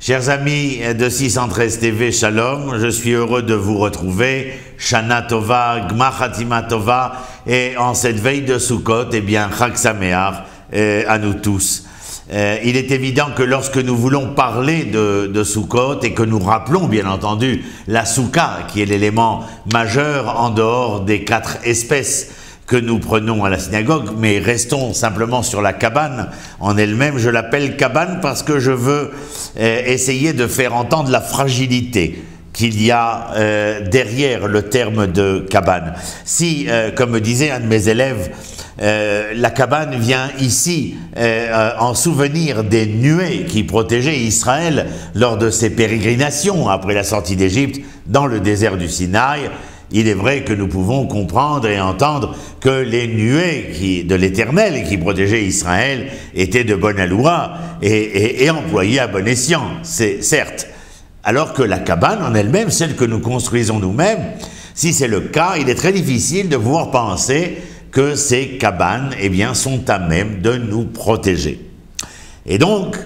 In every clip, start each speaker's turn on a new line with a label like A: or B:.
A: Chers amis de 613 TV, Shalom, je suis heureux de vous retrouver, Shana Tova, Gmar Hatima Tova, et en cette veille de Sukkot, eh bien, Chag Sameach à nous tous. Il est évident que lorsque nous voulons parler de Sukkot et que nous rappelons bien entendu la Soukha, qui est l'élément majeur en dehors des 4 espèces que nous prenons à la synagogue, mais restons simplement sur la cabane en elle-même. Je l'appelle cabane parce que je veux essayer de faire entendre la fragilité qu'il y a derrière le terme de cabane. Si, comme me disait un de mes élèves, la cabane vient ici en souvenir des nuées qui protégeaient Israël lors de ses pérégrinations après la sortie d'Égypte dans le désert du Sinaï, il est vrai que nous pouvons comprendre et entendre que les nuées de l'Éternel qui protégeaient Israël étaient de bonne aloi et employées à bon escient, c'est certes. Alors que la cabane en elle-même, celle que nous construisons nous-mêmes, si c'est le cas, il est très difficile de pouvoir penser que ces cabanes, eh bien, sont à même de nous protéger. Et donc,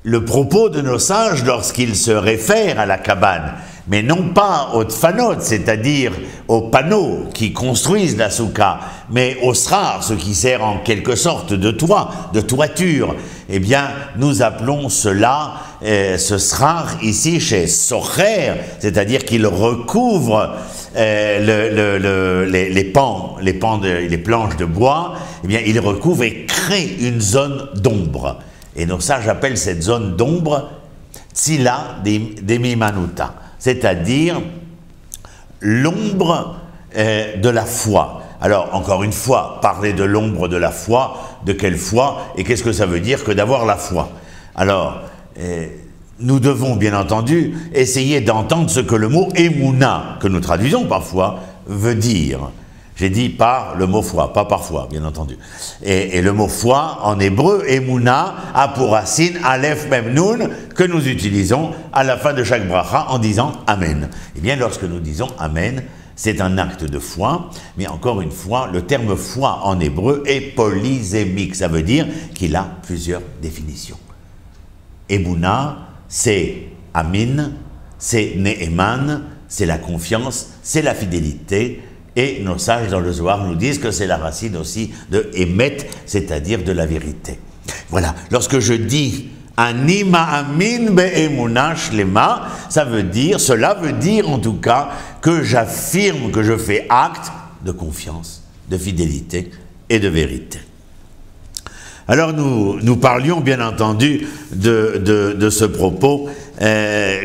A: le propos de nos sages, lorsqu'ils se réfèrent à la cabane, mais non pas aux tfanot, c'est-à-dire aux panneaux qui construisent la soukha, mais au srar, ce qui sert en quelque sorte de toit, de toiture, eh bien, nous appelons cela, ce srar ici chez Socher, c'est-à-dire qu'il recouvre les planches de bois, eh bien, il recouvre et crée une zone d'ombre. Et nos sages appellent cette zone d'ombre Tzila Demimanuta, c'est-à-dire l'ombre de la foi. Alors, encore une fois, parler de l'ombre de la foi, de quelle foi, et qu'est-ce que ça veut dire que d'avoir la foi? Alors, nous devons bien entendu essayer d'entendre ce que le mot Emouna, que nous traduisons parfois, veut dire. J'ai dit par le mot foi, pas parfois, bien entendu. Et le mot foi, en hébreu, Emouna, a pour racine Aleph Mem Nun, que nous utilisons à la fin de chaque bracha en disant Amen. Eh bien, lorsque nous disons Amen, c'est un acte de foi, mais encore une fois, le terme foi en hébreu est polysémique. Ça veut dire qu'il a plusieurs définitions. Emouna, c'est Amin, c'est Ne'eman, c'est la confiance, c'est la fidélité. Et nos sages dans le Zohar nous disent que c'est la racine aussi de Emet, c'est-à-dire de la vérité. Voilà, lorsque je dis Ani ma'amin be'emuna shlema, cela veut dire en tout cas que j'affirme, que je fais acte de confiance, de fidélité et de vérité. Alors nous parlions bien entendu de ce propos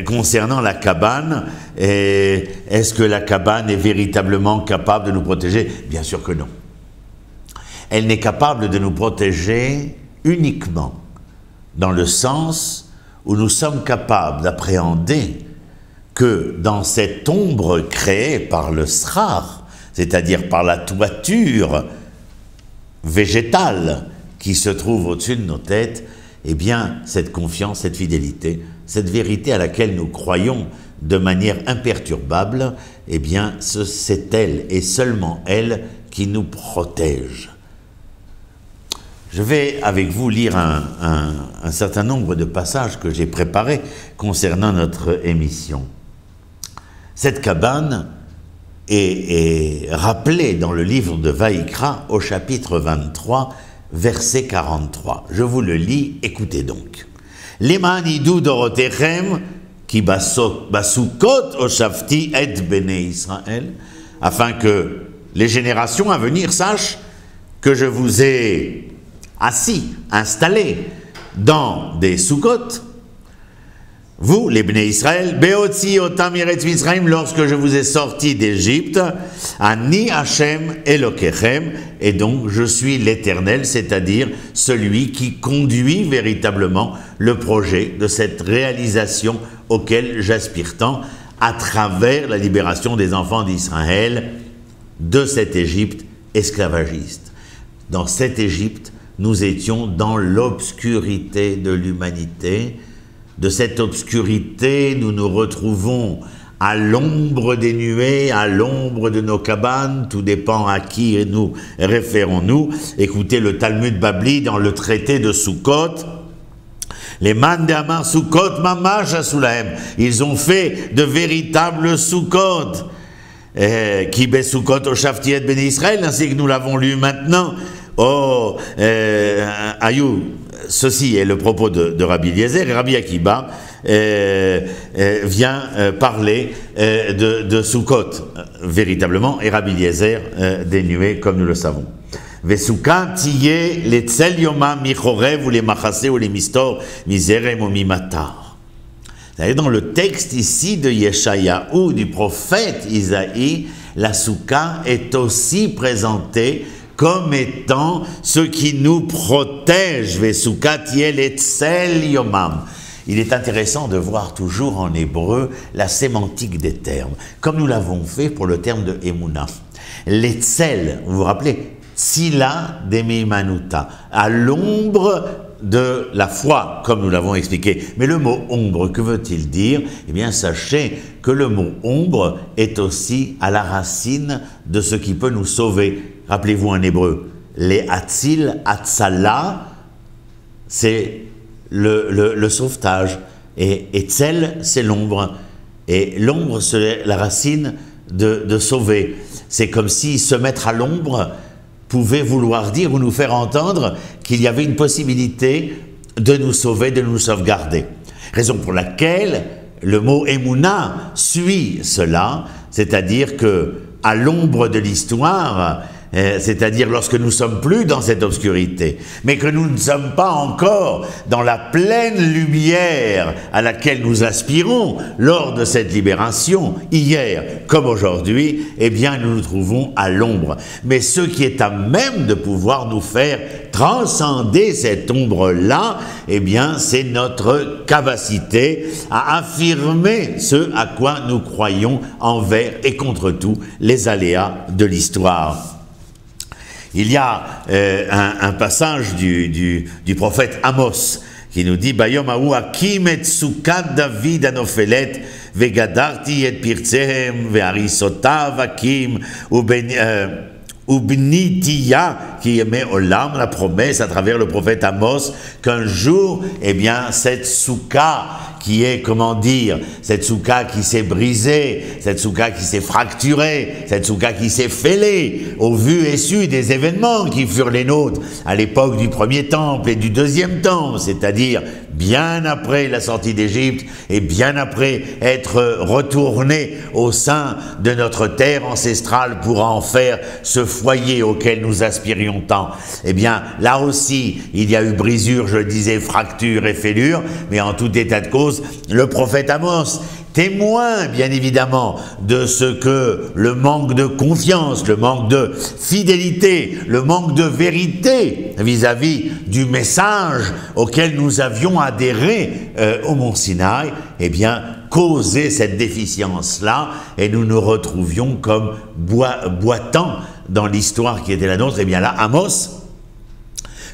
A: concernant la cabane. Est-ce que la cabane est véritablement capable de nous protéger? Bien sûr que non. Elle n'est capable de nous protéger uniquement dans le sens où nous sommes capables d'appréhender que dans cette ombre créée par le srar, c'est-à-dire par la toiture végétale qui se trouve au-dessus de nos têtes, eh bien, cette confiance, cette fidélité, cette vérité à laquelle nous croyons de manière imperturbable, eh bien, c'est elle et seulement elle qui nous protège. Je vais avec vous lire un certain nombre de passages que j'ai préparés concernant notre émission. Cette cabane est rappelée dans le livre de Vaïkra au chapitre 23, verset 43. Je vous le lis, écoutez donc. Leman idou dorotechem ki basukot oshafti et bene Israël, afin que les générations à venir sachent que je vous ai assis, installés dans des soukot, vous, les Bnei Israël, Beotzi otam eretz Mitzrayim, lorsque je vous ai sortis d'Égypte, Ani Hashem Elokechem, et donc je suis l'Éternel, c'est-à-dire celui qui conduit véritablement le projet de cette réalisation auquel j'aspire tant à travers la libération des enfants d'Israël de cette Égypte esclavagiste. Dans cette Égypte, nous étions dans l'obscurité de l'humanité. De cette obscurité, nous nous retrouvons à l'ombre des nuées, à l'ombre de nos cabanes, tout dépend à qui nous référons-nous. Écoutez le Talmud Babli dans le traité de Sukkot. Les man de Amar Sukkot mamash asulahem. Ils ont fait de véritables Sukkot. Qui be Sukkot o Shaftiet ben Israël, ainsi que nous l'avons lu maintenant. Oh, Ayou, ceci est le propos de Rabbi Eliezer, et Rabbi Akiba vient parler de Sukkot, véritablement, et Rabbi Eliezer dénué, comme nous le savons. Vesuka tiye les tzel yoma michorev ou les machase ou les mistor miserem ou mimatar. Dans le texte ici de Yeshayahu, du prophète Isaïe, la souka est aussi présentée comme étant ce qui nous protège. Vesuka tiye les tzel yomam. Il est intéressant de voir toujours en hébreu la sémantique des termes, comme nous l'avons fait pour le terme de Emouna. Les tzel, vous vous rappelez, Tzila demimanuta, à l'ombre de la foi, comme nous l'avons expliqué. Mais le mot ombre, que veut-il dire? Eh bien, sachez que le mot ombre est aussi à la racine de ce qui peut nous sauver. Rappelez-vous en hébreu, les atzil, atzala, c'est le sauvetage. Et etzel, c'est l'ombre. Et l'ombre, c'est la racine de sauver. C'est comme si se mettre à l'ombre pouvait vouloir dire ou nous faire entendre qu'il y avait une possibilité de nous sauver, de nous sauvegarder. Raison pour laquelle le mot Emouna suit cela, c'est-à-dire que à l'ombre de l'histoire, c'est-à-dire lorsque nous ne sommes plus dans cette obscurité, mais que nous ne sommes pas encore dans la pleine lumière à laquelle nous aspirons lors de cette libération, hier comme aujourd'hui, eh bien nous nous trouvons à l'ombre. Mais ce qui est à même de pouvoir nous faire transcender cette ombre-là, eh bien c'est notre capacité à affirmer ce à quoi nous croyons envers et contre tout les aléas de l'histoire. Il y a un passage du prophète Amos qui nous dit Bayom hahu hakim et sukat David anofelet vegadarti et pirtsehem ve'arisotav hakim ubnitiya qui émet olam, la promesse à travers le prophète Amos qu'un jour, eh bien, cette souka qui est, comment dire, cette souka qui s'est brisée, cette souka qui s'est fracturée, cette souka qui s'est fêlée, au vu et su des événements qui furent les nôtres à l'époque du premier temple et du deuxième temple, c'est-à-dire bien après la sortie d'Égypte et bien après être retourné au sein de notre terre ancestrale pour en faire ce foyer auquel nous aspirions tant. Eh bien, là aussi, il y a eu brisure, je le disais, fracture et fêlure, mais en tout état de cause, le prophète Amos, témoin bien évidemment de ce que le manque de confiance, le manque de fidélité, le manque de vérité vis-à-vis du message auquel nous avions adhéré au Mont Sinaï, eh bien, causait cette déficience-là, et nous nous retrouvions comme boitants dans l'histoire qui était la nôtre. Eh bien là, Amos,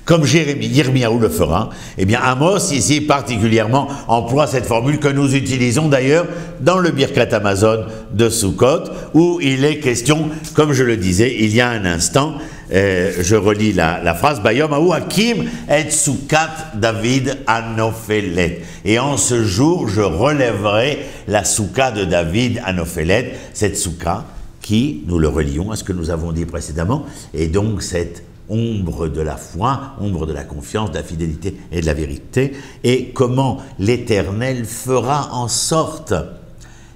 A: comme Yirmiyahu le fera, eh bien Amos ici particulièrement emploie cette formule que nous utilisons d'ailleurs dans le Birkat Hamazon de Sukkot, où il est question, comme je le disais il y a un instant, je relis la phrase, Bayom hahu hakim et sukat David anofelet. Et en ce jour, je relèverai la souka de David anofelet, cette souka qui, nous le relions à ce que nous avons dit précédemment, est donc cette ombre de la foi, ombre de la confiance, de la fidélité et de la vérité, et comment l'Éternel fera en sorte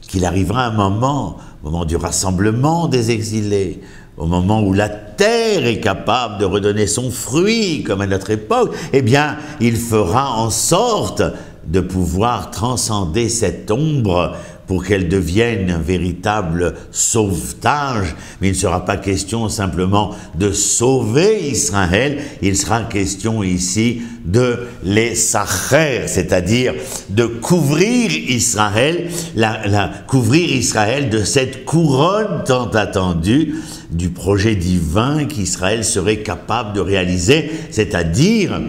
A: qu'il arrivera un moment, au moment du rassemblement des exilés, au moment où la terre est capable de redonner son fruit, comme à notre époque, eh bien, il fera en sorte de pouvoir transcender cette ombre pour qu'elle devienne un véritable sauvetage. Mais il ne sera pas question simplement de sauver Israël, il sera question ici de les sacher, c'est-à-dire de couvrir Israël, couvrir Israël de cette couronne tant attendue du projet divin qu'Israël serait capable de réaliser, c'est-à-dire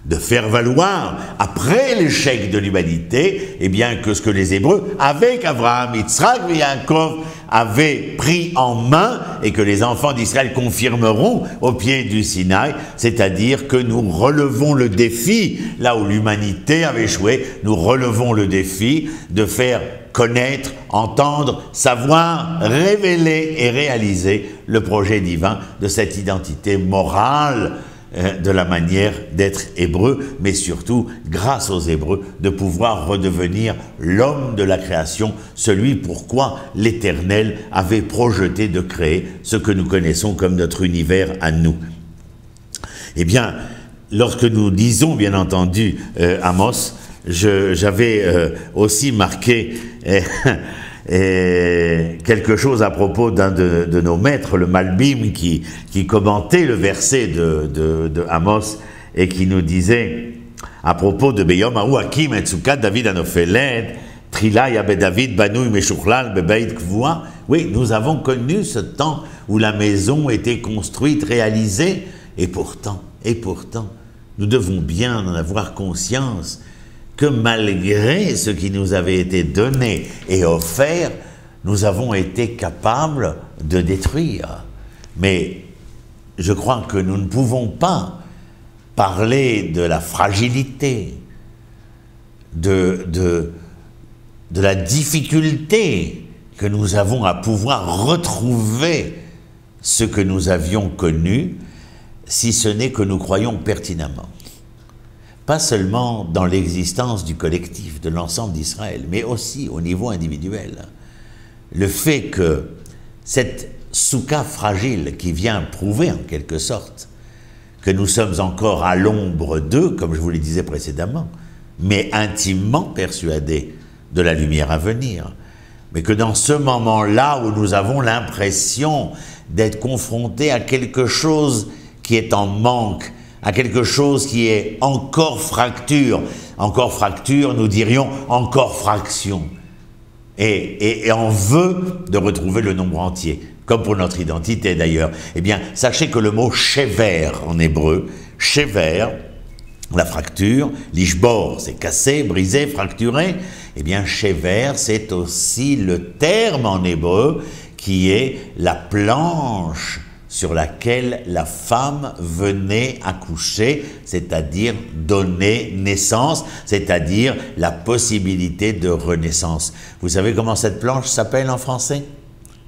A: de faire valoir, après l'échec de l'humanité, eh bien que ce que les Hébreux, avec Abraham, Yitzhak et Yaakov, avaient pris en main et que les enfants d'Israël confirmeront au pied du Sinaï, c'est-à-dire que nous relevons le défi, là où l'humanité avait échoué, nous relevons le défi de faire connaître, entendre, savoir, révéler et réaliser le projet divin de cette identité morale de la manière d'être hébreu, mais surtout, grâce aux Hébreux, de pouvoir redevenir l'homme de la création, celui pourquoi l'Éternel avait projeté de créer ce que nous connaissons comme notre univers à nous. Eh bien, lorsque nous lisons, bien entendu, Amos, j'avais aussi marqué quelque chose à propos d'un de nos maîtres, le Malbim, qui commentait le verset de Amos et qui nous disait à propos de Beyom Ahu Hakim et Tzukat David Anofeled, Trila Yabe David Banouy Meshuchlal Bebeit Kvoua. Oui, nous avons connu ce temps où la maison était construite, réalisée, et pourtant, nous devons bien en avoir conscience que malgré ce qui nous avait été donné et offert, nous avons été capables de détruire. Mais je crois que nous ne pouvons pas parler de la fragilité, de la difficulté que nous avons à pouvoir retrouver ce que nous avions connu, si ce n'est que nous croyons pertinemment. Pas seulement dans l'existence du collectif, de l'ensemble d'Israël, mais aussi au niveau individuel. Le fait que cette soukha fragile qui vient prouver en quelque sorte que nous sommes encore à l'ombre d'eux, comme je vous le disais précédemment, mais intimement persuadés de la lumière à venir, mais que dans ce moment-là où nous avons l'impression d'être confrontés à quelque chose qui est en manque, à quelque chose qui est encore fracture, nous dirions encore fraction, et on veut de retrouver le nombre entier, comme pour notre identité d'ailleurs. Eh bien, sachez que le mot shever en hébreu, shever, la fracture, lishbor, c'est cassé, brisé, fracturé, eh bien, shever, c'est aussi le terme en hébreu qui est la planche sur laquelle la femme venait accoucher, c'est-à-dire donner naissance, c'est-à-dire la possibilité de renaissance. Vous savez comment cette planche s'appelle en français?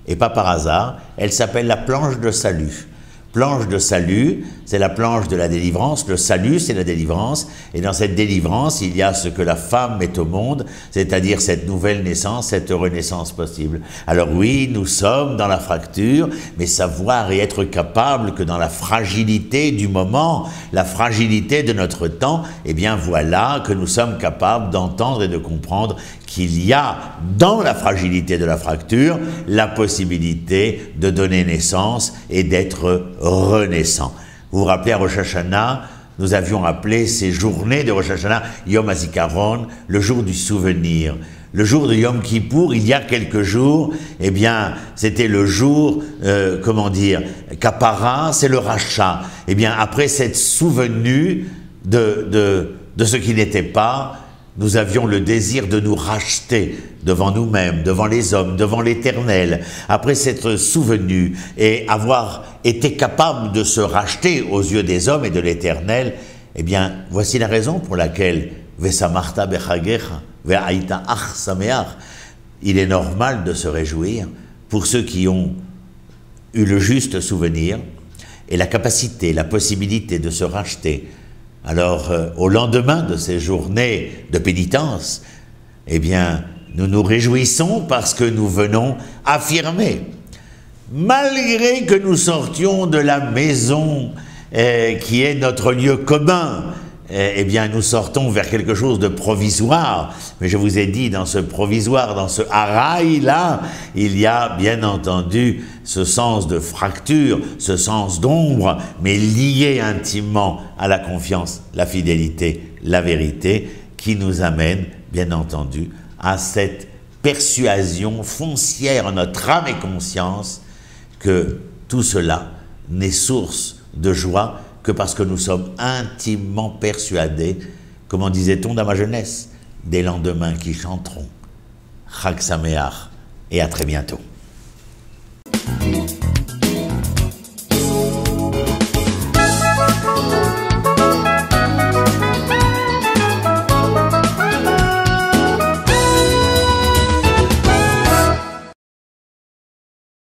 A: Et pas par hasard, elle s'appelle la planche de salut. Planche de salut, c'est la planche de la délivrance, le salut c'est la délivrance, et dans cette délivrance, il y a ce que la femme met au monde, c'est-à-dire cette nouvelle naissance, cette renaissance possible. Alors oui, nous sommes dans la fracture, mais savoir et être capable que dans la fragilité du moment, la fragilité de notre temps, eh bien voilà que nous sommes capables d'entendre et de comprendre qu'il y a dans la fragilité de la fracture la possibilité de donner naissance et d'être renaissant. Vous vous rappelez à Rosh Hashanah, nous avions appelé ces journées de Rosh Hashanah Yom HaZikaron, le jour du souvenir. Le jour de Yom Kippour, il y a quelques jours, eh bien, c'était le jour, Kapara, c'est le rachat. Eh bien, après cette souvenue de ce qui n'était pas, nous avions le désir de nous racheter devant nous-mêmes, devant les hommes, devant l'Éternel. Après s'être souvenu et avoir été capable de se racheter aux yeux des hommes et de l'Éternel, eh bien, voici la raison pour laquelle Vesamarta bechagecha, ve'aita ach sameach. Il est normal de se réjouir pour ceux qui ont eu le juste souvenir et la capacité, la possibilité de se racheter. Alors, au lendemain de ces journées de pénitence, eh bien, nous nous réjouissons parce que nous venons affirmer, malgré que nous sortions de la maison qui est notre lieu commun, eh bien, nous sortons vers quelque chose de provisoire. Mais je vous ai dit, dans ce provisoire, dans ce haraï-là, il y a bien entendu ce sens de fracture, ce sens d'ombre, mais lié intimement à la confiance, la fidélité, la vérité, qui nous amène, bien entendu, à cette persuasion foncière en notre âme et conscience que tout cela n'est source de joie que parce que nous sommes intimement persuadés, comment disait-on dans ma jeunesse, des lendemains qui chanteront. Chag Sameach et à très bientôt.